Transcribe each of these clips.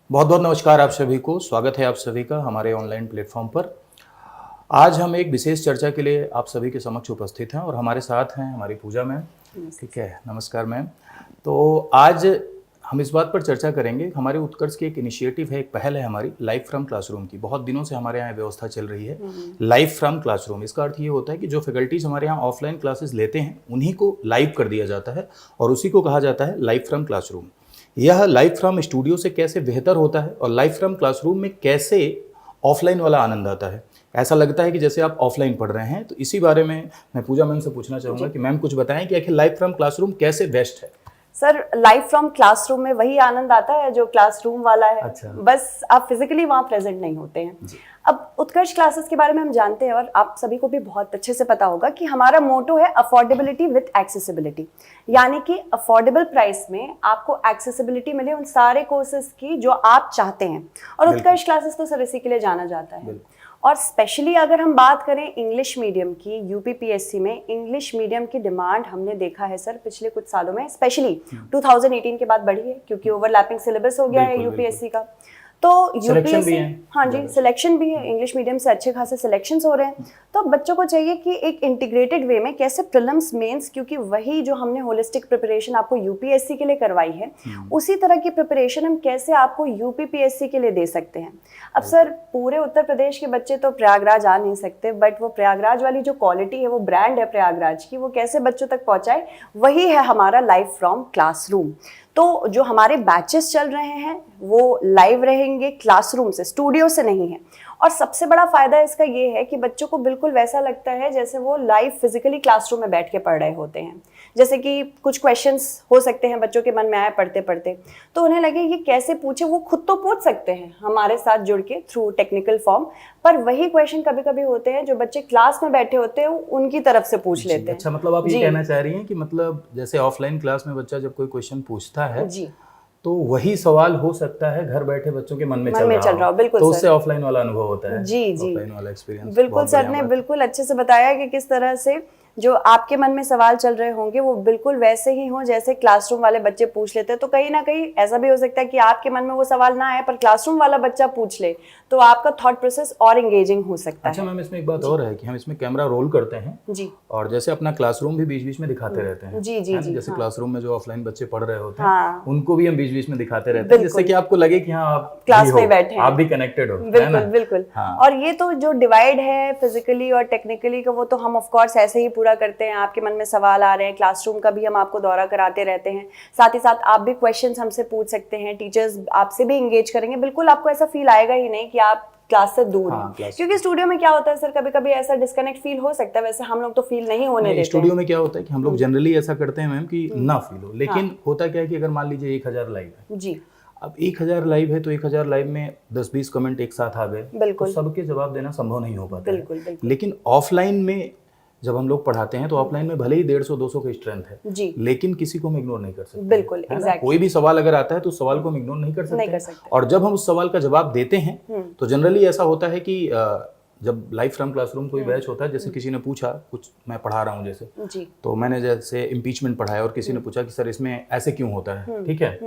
बहुत बहुत नमस्कार आप सभी को। स्वागत है आप सभी का हमारे ऑनलाइन प्लेटफॉर्म पर। आज हम एक विशेष चर्चा के लिए आप सभी के समक्ष उपस्थित हैं और हमारे साथ हैं हमारी पूजा मैम। ठीक है, नमस्कार मैम। तो आज हम इस बात पर चर्चा करेंगे, हमारे उत्कर्ष की एक इनिशिएटिव है, एक पहल है हमारी लाइव फ्रॉम क्लासरूम की। बहुत दिनों से हमारे यहाँ व्यवस्था चल रही है लाइव फ्रॉम क्लासरूम। इसका अर्थ ये होता है कि जो फैकल्टीज हमारे यहाँ ऑफलाइन क्लासेस लेते हैं उन्हीं को लाइव कर दिया जाता है और उसी को कहा जाता है लाइव फ्रॉम क्लासरूम। यह लाइव फ्रॉम स्टूडियो से कैसे बेहतर होता है और लाइव फ्रॉम क्लासरूम में कैसे ऑफलाइन वाला आनंद आता है, ऐसा लगता है कि जैसे आप ऑफलाइन पढ़ रहे हैं। तो इसी बारे में मैं पूजा मैम से पूछना चाहूँगा कि मैम कुछ बताएं कि आखिर लाइव फ्रॉम क्लासरूम कैसे बेस्ट है। सर, लाइव फ्रॉम क्लासरूम में वही आनंद आता है जो क्लासरूम वाला है। अच्छा। बस आप फिजिकली वहाँ प्रेजेंट नहीं होते हैं। अब उत्कर्ष क्लासेस के बारे में हम जानते हैं और आप सभी को भी बहुत अच्छे से पता होगा कि हमारा मोटो है अफोर्डेबिलिटी विद एक्सेसिबिलिटी, यानी कि अफोर्डेबल प्राइस में आपको एक्सेसिबिलिटी मिले उन सारे कोर्सेज की जो आप चाहते हैं। और उत्कर्ष क्लासेस तो सर इसी के लिए जाना जाता है। और स्पेशली अगर हम बात करें इंग्लिश मीडियम की, यूपीपीएससी में इंग्लिश मीडियम की डिमांड हमने देखा है सर पिछले कुछ सालों में, स्पेशली 2018 के बाद बढ़ी है क्योंकि ओवरलैपिंग सिलेबस हो गया है यूपीएससी का। तो यूपीएससी, हाँ जी, सिलेक्शन भी है, इंग्लिश मीडियम से अच्छे खासे सिलेक्शंस हो रहे हैं। तो बच्चों को चाहिए कि एक इंटीग्रेटेड वे में कैसे प्रीलिम्स मेंस, क्योंकि वही जो हमने होलिस्टिक प्रिपरेशन आपको यूपीएससी के लिए करवाई है, उसी तरह की प्रिपरेशन हम कैसे आपको यूपीपीएससी के लिए दे सकते हैं। अब सर पूरे उत्तर प्रदेश के बच्चे तो प्रयागराज आ नहीं सकते, बट वो प्रयागराज वाली जो क्वालिटी है, वो ब्रांड है प्रयागराज की, वो कैसे बच्चों तक पहुंचाए, वही है हमारा लाइव फ्रॉम क्लासरूम। तो जो हमारे बैचेस चल रहे हैं वो लाइव रहेंगे, क्लासरूम से, स्टूडियो से नहीं है। और सबसे बड़ा फायदा इसका ये है कि बच्चों को बिल्कुल वैसा लगता है जैसे वो लाइव फिजिकली क्लासरूम में बैठ के पढ़ रहे होते हैं। जैसे कि कुछ क्वेश्चंस हो सकते हैं बच्चों के मन में आए पढ़ते पढ़ते, तो उन्हें लगे ये कैसे पूछे, वो खुद तो पूछ सकते हैं हमारे साथ जुड़ के थ्रू टेक्निकल फॉर्म, पर वही क्वेश्चन कभी कभी होते हैं जो बच्चे क्लास में बैठे होते हैं उनकी तरफ से पूछ लेते हैं। अच्छा, मतलब आप ये कहना चाह रही हैं कि मतलब जैसे ऑफलाइन क्लास में बच्चा जब कोई क्वेश्चन पूछता है जी, तो वही सवाल हो सकता है घर बैठे बच्चों के मन में चल रहा हो। बिल्कुल, तो उससे ऑफलाइन वाला अनुभव होता है। जी जी, ऑफलाइन वाला एक्सपीरियंस बिल्कुल सर ने बिल्कुल अच्छे से बताया कि किस तरह से जो आपके मन में सवाल चल रहे होंगे वो बिल्कुल वैसे ही हों जैसे क्लासरूम वाले बच्चे पूछ लेते हैं। तो कहीं ना कहीं ऐसा भी हो सकता है कि आपके मन में वो सवाल ना आए पर क्लासरूम वाला बच्चा पूछ ले, तो आपका थॉट प्रोसेस और एंगेजिंग हो सकता है। अच्छा मैम, इसमें एक बात और है कि हम इसमें कैमरा रोल करते हैं जी, और जैसे अपना क्लासरूम भी बीच बीच में दिखाते रहते हैं जी जी जी, जैसे क्लासरूम में जो ऑफलाइन बच्चे पढ़ रहे होते हैं उनको भी हम बीच बीच में दिखाते रहते हैं, जिससे कि आपको लगे कि हाँ आप क्लास में बैठे हैं, आप भी कनेक्टेड हो। बिल्कुल बिल्कुल। और ये तो जो डिवाइड है फिजिकली और टेक्निकली का, वो तो हम ऑफ कोर्स ऐसे ही पूरा करते हैं। आपके मन में सवाल आ रहे हैं, क्लासरूम का भी हम आपको दौरा कराते रहते हैं, साथ ही साथ आप भी क्वेश्चंस हमसे पूछ सकते हैं, टीचर्स आपसे भी एंगेज करेंगे। बिल्कुल आपको ऐसा फील आएगा ही नहीं कि आप क्लास से दूर हैं, क्योंकि स्टूडियो में क्या होता है सर, कभी कभी ऐसा डिस्कनेक्ट फील हो सकता है। वैसे हम लोग तो फील नहीं होने देते। स्टूडियो में क्या होता है कि हम लोग जनरली ऐसा करते हैं मैम कि ना फील हो, लेकिन होता क्या है कि अगर मान लीजिए 1000 लाइव है जी, अब 1000 लाइव है तो 1000 लाइव में 10-20 कमेंट एक साथ आ गए, तो सबके जवाब देना संभव नहीं हो पाता है। लेकिन ऑफलाइन में जब हम लोग पढ़ाते हैं तो ऑफलाइन में भले ही 150-200 की स्ट्रेंथ है जी, लेकिन किसी को हम इग्नोर नहीं कर सकते। बिल्कुल, कोई भी सवाल अगर आता है तो उस सवाल को हम इग्नोर नहीं कर सकते। और जब हम उस सवाल का जवाब देते हैं तो जनरली ऐसा होता है कि जब लाइव फ्रॉम क्लासरूम कोई बैच होता है, जैसे किसी ने पूछा, कुछ मैं पढ़ा रहा हूँ जैसे जी, तो मैंने जैसे इम्पीचमेंट पढ़ाया और किसी ने पूछा कि सर इसमें ऐसे क्यों होता है, ठीक है,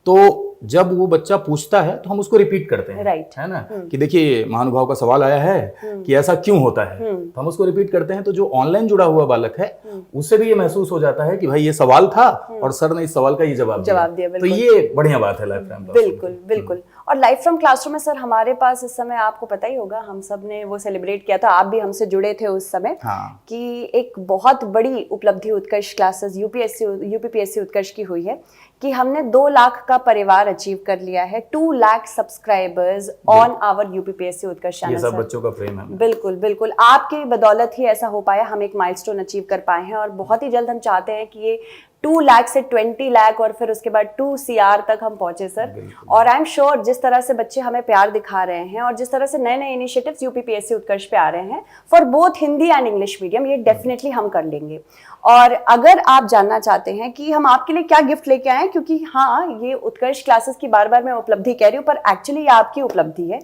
तो जब वो बच्चा पूछता है तो हम उसको रिपीट करते हैं, है ना, कि देखिए महानुभाव का सवाल आया है कि ऐसा क्यों होता है, तो हम उसको रिपीट करते हैं। तो जो ऑनलाइन जुड़ा हुआ बालक है उससे भी ये महसूस हो जाता है कि भाई ये सवाल था और सर ने इस सवाल का ये जवाब दिया। तो ये बढ़िया बात है लाइव फ्रॉम क्लासरूम। बिल्कुल बिल्कुल। और लाइव फ्रॉम क्लासरूम में सर हमारे पास इस समय, आपको पता ही होगा, हम सब ने वो सेलिब्रेट किया था, आप भी हमसे जुड़े थे उस समय, कि एक बहुत बड़ी उपलब्धि उत्कर्ष क्लासेस यूपीपीएससी उत्कर्ष की हुई है कि हमने 2 लाख का परिवार अचीव कर लिया है, 2 lakh subscribers on our UPPSC Utkarsh channel. ये सब बच्चों का प्रेम है। बिल्कुल बिल्कुल, आपकी बदौलत ही ऐसा हो पाया, हम एक माइलस्टोन अचीव कर पाए हैं। और बहुत ही जल्द हम चाहते हैं कि ये 2 लाख से 20 लाख और फिर उसके बाद 2 CR तक हम पहुंचे सर। और आई एम श्योर जिस तरह से बच्चे हमें प्यार दिखा रहे हैं और जिस तरह से नए नए इनिशिएटिव्स यूपीपीएससी उत्कर्ष पे आ रहे हैं for both Hindi and English medium, ये डेफिनेटली हम कर लेंगे। और अगर आप जानना चाहते हैं कि हम आपके लिए क्या गिफ्ट लेके आए हैं, क्योंकि हाँ ये उत्कर्ष क्लासेस की बार बार मैं उपलब्धि कह रही हूँ, पर एक्चुअली ये आपकी उपलब्धि है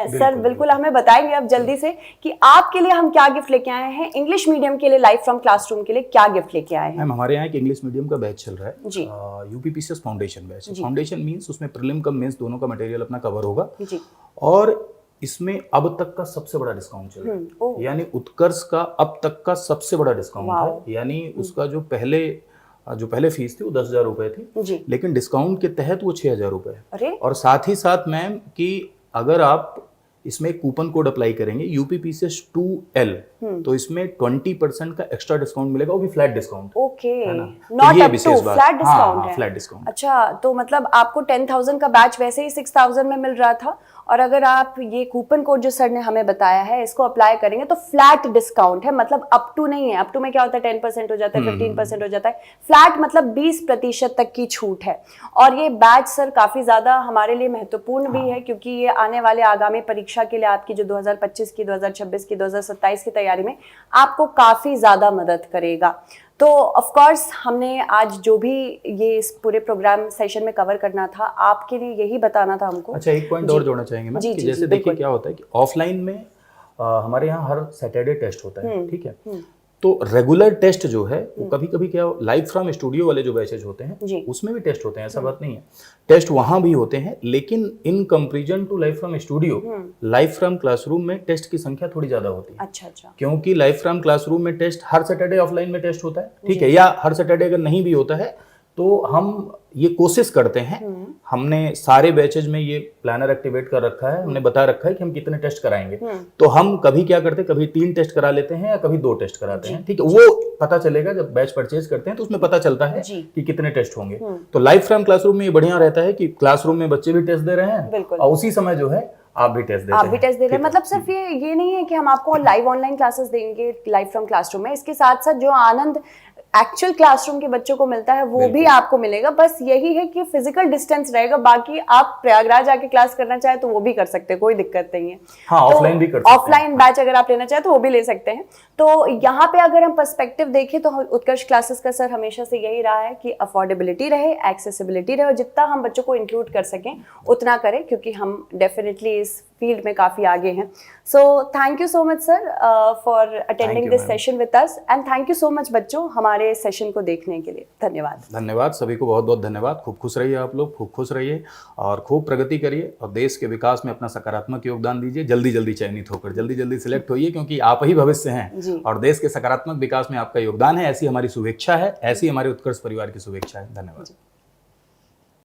सर। बिल्कुल हमें बताएंगे अब जल्दी से कि आपके लिए हम क्या गिफ्ट लेके आए हैं, इंग्लिश मीडियम के लिए लाइव फ्रॉम क्लासरूम के लिए क्या गिफ्ट लेके आए हैं। हमारे यहाँ एक इंग्लिश मीडियम प्रीलिम का बैच चल रहा जी। है, यूपीपीसीएस फाउंडेशन बैच। जी। फाउंडेशन मींस उसमें प्रीलिम का मेंस दोनों का मटेरियल अपना कवर होगा, जी। और इसमें अब तक का सबसे बड़ा डिस्काउंट चल रहा है। ओह। यानी उत्कर्ष का अब तक का सबसे बड़ा डिस्काउंट वाओ। है। यानी उसका जो पहले फीस थी वो 10,000 रुपए थी, जी। लेकिन डिस्काउंट के तहत वो 6,000 रुपए है। अरे और साथ ही साथ मैम कि अगर आप इसमें कूपन कोड अप्लाई करेंगे यूपीपीसीएस 2L, तो इसमें 20% का एक्स्ट्रा डिस्काउंट मिलेगा, वो भी फ्लैट डिस्काउंट। ओके, है ना? तो नॉट ये अप टू विशेष बात। फ्लैट डिस्काउंट हाँ, है। Flat discount. अच्छा, तो मतलब आपको 10,000 का बैच वैसे ही 6,000 में मिल रहा था, और अगर आप ये कूपन कोड जो सर ने हमें बताया है इसको अप्लाई करेंगे तो फ्लैट डिस्काउंट है। मतलब अप टू नहीं है, अप टू में क्या होता है 10% हो जाता है, 15% हो जाता है, फ्लैट मतलब 20% तक की छूट है। और ये बैच सर काफी ज्यादा हमारे लिए महत्वपूर्ण भी है, क्योंकि ये आने वाले आगामी परीक्षा के लिए आपकी जो 2025 की, 2026 की, 2027 की तैयारी में आपको काफी ज्यादा मदद करेगा। तो ऑफ कोर्स हमने आज जो भी ये इस पूरे प्रोग्राम सेशन में कवर करना था, आपके लिए यही बताना था हमको। अच्छा, एक पॉइंट और जोड़ना चाहेंगे मैम कि जैसे देखिए क्या होता है कि ऑफलाइन में हमारे यहाँ हर सैटरडे टेस्ट होता है, ठीक है। तो रेगुलर टेस्ट जो है वो कभी कभी क्या लाइव फ्रॉम स्टूडियो वाले जो बैचेज होते हैं उसमें भी टेस्ट होते हैं, ऐसा बात नहीं है, टेस्ट वहां भी होते हैं, लेकिन in comparison to live from studio, live from classroom में टेस्ट की संख्या थोड़ी ज्यादा होती है। अच्छा अच्छा। क्योंकि लाइव फ्रॉम क्लासरूम में टेस्ट हर सैटरडे ऑफलाइन में टेस्ट होता है, ठीक है, या हर सैटरडे अगर नहीं भी होता है तो हम ये कोशिश करते हैं, हमने सारे बैचेज में ये प्लानर एक्टिवेट कर रखा है, हमने बता रखा है कि हम कितने टेस्ट कराएंगे। तो हम कभी क्या करते हैं, कभी 3 टेस्ट करा लेते हैं या कभी 2 टेस्ट कराते हैं, ठीक है। वो पता चलेगा जब बैच परचेज करते हैं तो उसमें पता चलता है कि कितने टेस्ट होंगे। तो लाइव फ्रॉम क्लासरूम में ये बढ़िया रहता है कि क्लासरूम में बच्चे भी टेस्ट दे रहे हैं और उसी समय जो है आप भी टेस्ट दे रहे हैं। मतलब सिर्फ ये नहीं है कि हम आपको लाइव ऑनलाइन क्लासेस देंगे लाइव फ्रॉम क्लासरूम में, इसके साथ साथ जो आनंद एक्चुअल क्लासरूम के बच्चों को मिलता है वो भी आपको मिलेगा। बस यही है कि फिजिकल डिस्टेंस रहेगा, बाकी आप प्रयागराज आके क्लास करना चाहे तो वो भी कर सकते हैं, कोई दिक्कत नहीं है। हाँ, ऑफलाइन भी कर सकते हैं। ऑफलाइन बैच अगर आप लेना चाहे तो वो भी ले सकते हैं। तो यहाँ पे अगर हम पर्सपेक्टिव देखें तो उत्कर्ष क्लासेस का सर हमेशा से यही रहा है कि अफोर्डेबिलिटी रहे, एक्सेसिबिलिटी रहे, और जितना हम बच्चों को इंक्लूड कर सकें उतना करें, क्योंकि हम डेफिनेटली इस फील्ड में काफी आगे हैं। So thank you so much sir for attending this session with us, and thank you so much बच्चों हमारे सेशन को देखने के लिए। धन्यवाद। धन्यवाद सभी को, बहुत बहुत धन्यवाद। खूब खुश रहिए आप लोग, खूब खुश रहिए और खूब प्रगति करिए और देश के विकास में अपना सकारात्मक योगदान दीजिए। जल्दी जल्दी चयनित होकर जल्दी जल्दी सिलेक्ट होइए, क्योंकि आप ही भविष्य हैं और देश के सकारात्मक विकास में आपका योगदान है। ऐसी हमारी शुभेच्छा है, ऐसी हमारे उत्कर्ष परिवार की शुभेच्छा है। धन्यवाद।